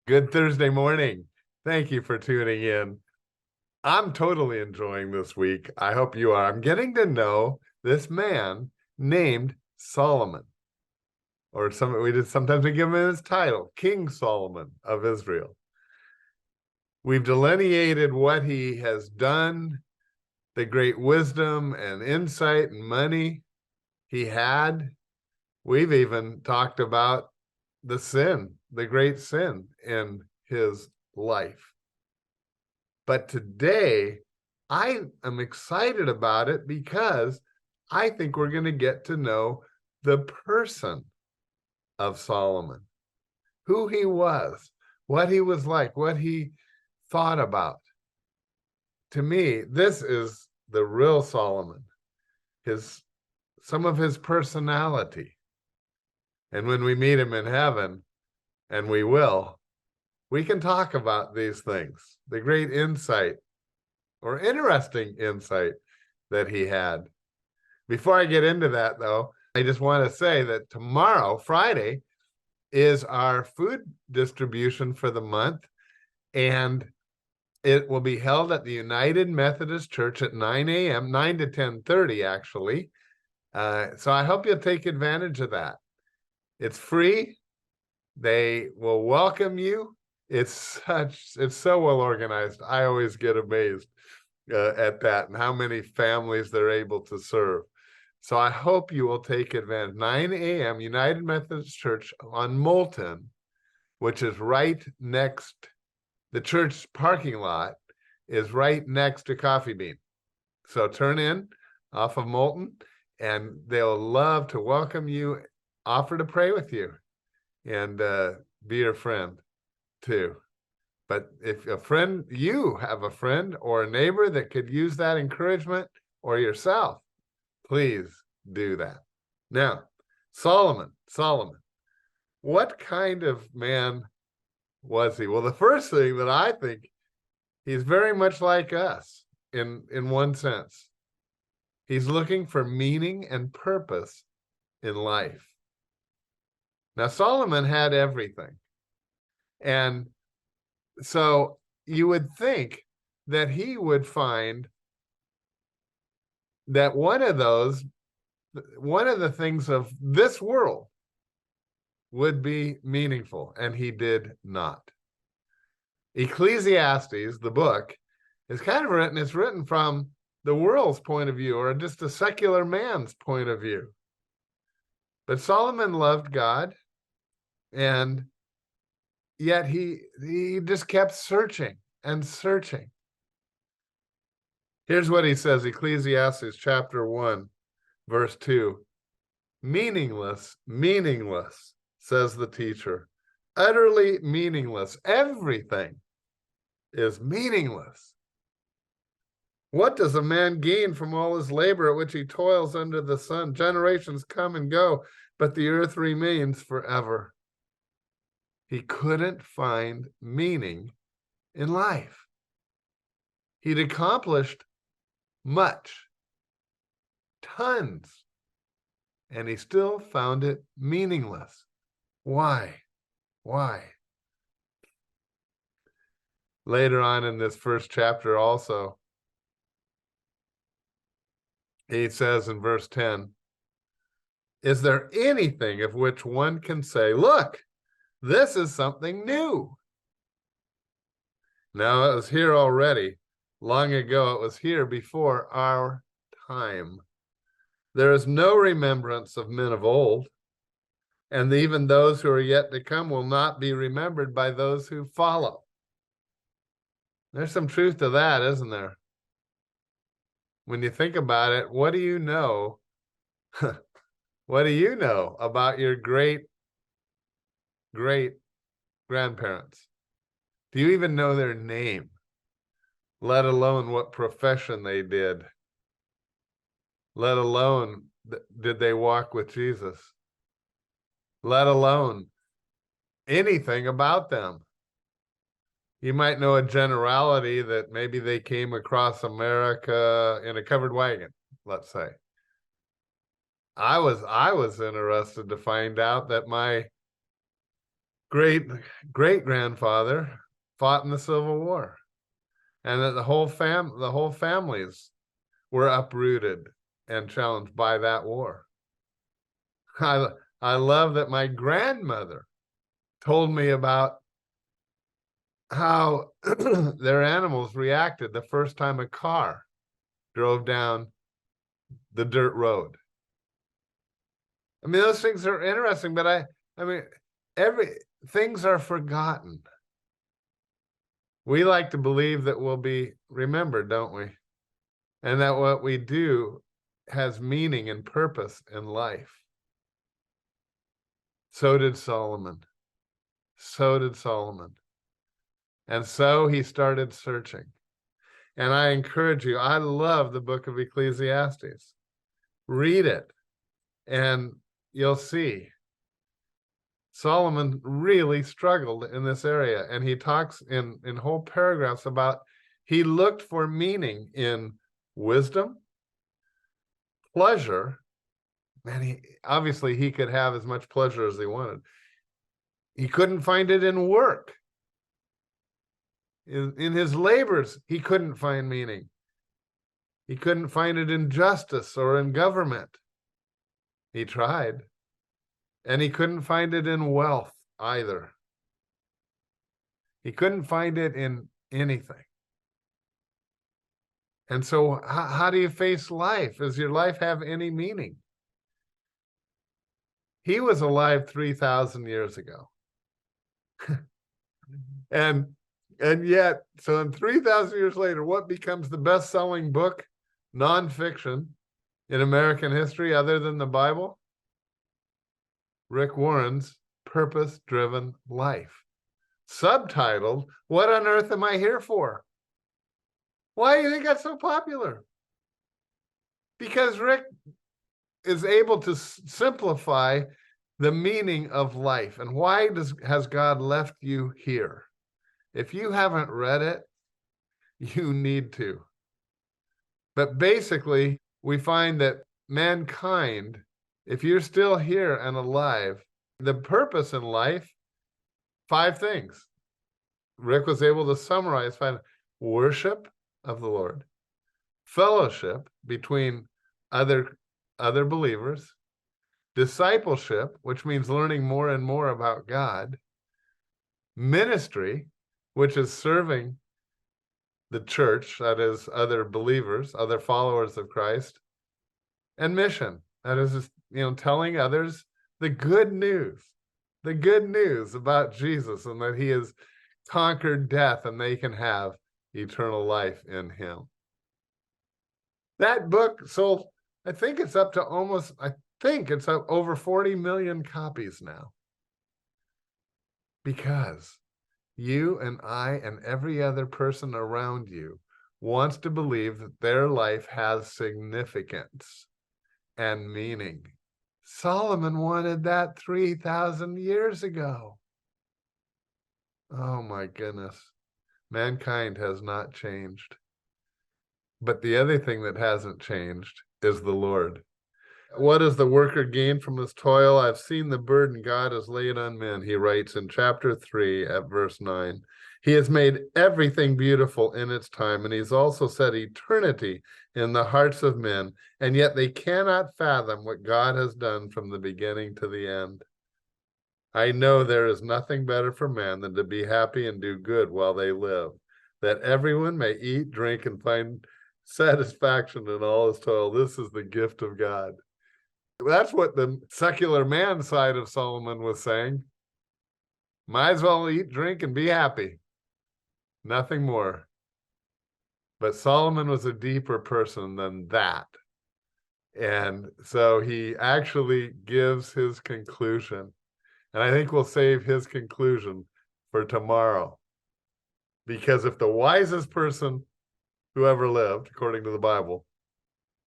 Good Thursday morning. Thank you for tuning in. I'm totally enjoying this week. I hope you are. I'm getting to know this man named Solomon, or sometimes we give him his title, King Solomon of Israel. We've delineated what he has done, the great wisdom and insight and money he had. We've even talked about the great sin in his life. But today, I am excited about it because I think we're going to get to know the person of Solomon, who he was, what he was like, what he thought about. To me, this is the real Solomon, some of his personality. And when we meet him in heaven, and we will, we can talk about these things, the great insight or interesting insight that he had. Before I get into that, though, I just want to say that tomorrow, Friday, is our food distribution for the month, and it will be held at the United Methodist Church at 9 a.m., 9 to 10:30, actually. So I hope you'll take advantage of that. It's free. They will welcome you. It's so well organized. I always get amazed at that and how many families they're able to serve. So I hope you will take advantage. 9 a.m. United Methodist Church on Moulton, which is right next, the church parking lot is right next to Coffee Bean. So turn in off of Moulton, and they'll love to welcome you, offer to pray with you, and be your friend too. But if you have a friend or a neighbor that could use that encouragement, or yourself, please do that. Now, Solomon, what kind of man was he? Well, the first thing that I think, he's very much like us in one sense. He's looking for meaning and purpose in life. Now, Solomon had everything. And so you would think that he would find that one of the things of this world would be meaningful, and he did not. Ecclesiastes, the book, is kind of written, it's written from the world's point of view, or just a secular man's point of view. But Solomon loved God, and yet he just kept searching and searching. Here's what he says, Ecclesiastes chapter 1, verse 2. Meaningless, says the teacher. Utterly meaningless. Everything is meaningless. What does a man gain from all his labor at which he toils under the sun? Generations come and go, but the earth remains forever. He couldn't find meaning in life. He'd accomplished much, tons, and he still found it meaningless. Why? Later on in this first chapter also, he says in verse 10, is there anything of which one can say, look, this is something new? Now, it was here already. Long ago, it was here before our time. There is no remembrance of men of old, and even those who are yet to come will not be remembered by those who follow. There's some truth to that, isn't there? When you think about it, what do you know? What do you know about your great grandparents? Do you even know their name, let alone what profession they did? Let alone, did they walk with Jesus? Let alone anything about them. You might know a generality that maybe they came across America in a covered wagon, let's say. I was interested to find out that my great-grandfather fought in the Civil War, and that the whole families were uprooted and challenged by that war. I, I love that my grandmother told me about how their animals reacted the first time a car drove down the dirt road. I mean, those things are interesting, but I mean, things are forgotten. We like to believe that we'll be remembered, don't we? And that what we do has meaning and purpose in life. So did Solomon. So did Solomon. And so he started searching. And I encourage you, I love the book of Ecclesiastes. Read it, and you'll see Solomon really struggled in this area. And he talks in whole paragraphs about he looked for meaning in wisdom, pleasure, and he could have as much pleasure as he wanted. He couldn't find it in work. In his labors, he couldn't find meaning. He couldn't find it in justice or in government. He tried. And he couldn't find it in wealth either. He couldn't find it in anything. And so how do you face life? Does your life have any meaning? He was alive 3,000 years ago. And yet, so in 3,000 years later, what becomes the best-selling book, nonfiction, in American history other than the Bible? Rick Warren's Purpose-Driven Life. Subtitled, What on Earth Am I Here For? Why do you think that's so popular? Because Rick is able to simplify the meaning of life. And why has God left you here? If you haven't read it, you need to. But basically, we find that mankind, if you're still here and alive, the purpose in life, 5 things. Rick was able to summarize 5. Worship of the Lord, fellowship between other believers, discipleship, which means learning more and more about God, ministry, which is serving the church, that is other believers, other followers of Christ, and mission, that is, telling others the good news about Jesus and that he has conquered death and they can have eternal life in him. That book sold, I think it's up over 40 million copies now. Because you and I and every other person around you wants to believe that their life has significance and meaning. Solomon wanted that 3,000 years ago. Oh my goodness. Mankind has not changed. But the other thing that hasn't changed is the Lord. What does the worker gain from his toil? I've seen the burden God has laid on men, he writes in chapter 3 at verse 9. He has made everything beautiful in its time, and he's also set eternity in the hearts of men, and yet they cannot fathom what God has done from the beginning to the end. I know there is nothing better for man than to be happy and do good while they live, that everyone may eat, drink, and find satisfaction in all his toil. This is the gift of God. That's what the secular man side of Solomon was saying. Might as well eat, drink, and be happy. Nothing more. But Solomon was a deeper person than that. And so he actually gives his conclusion. And I think we'll save his conclusion for tomorrow. Because if the wisest person who ever lived, according to the Bible,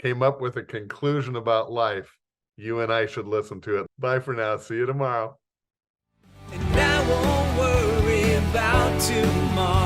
came up with a conclusion about life, you and I should listen to it. Bye for now. See you tomorrow. And I won't worry about tomorrow.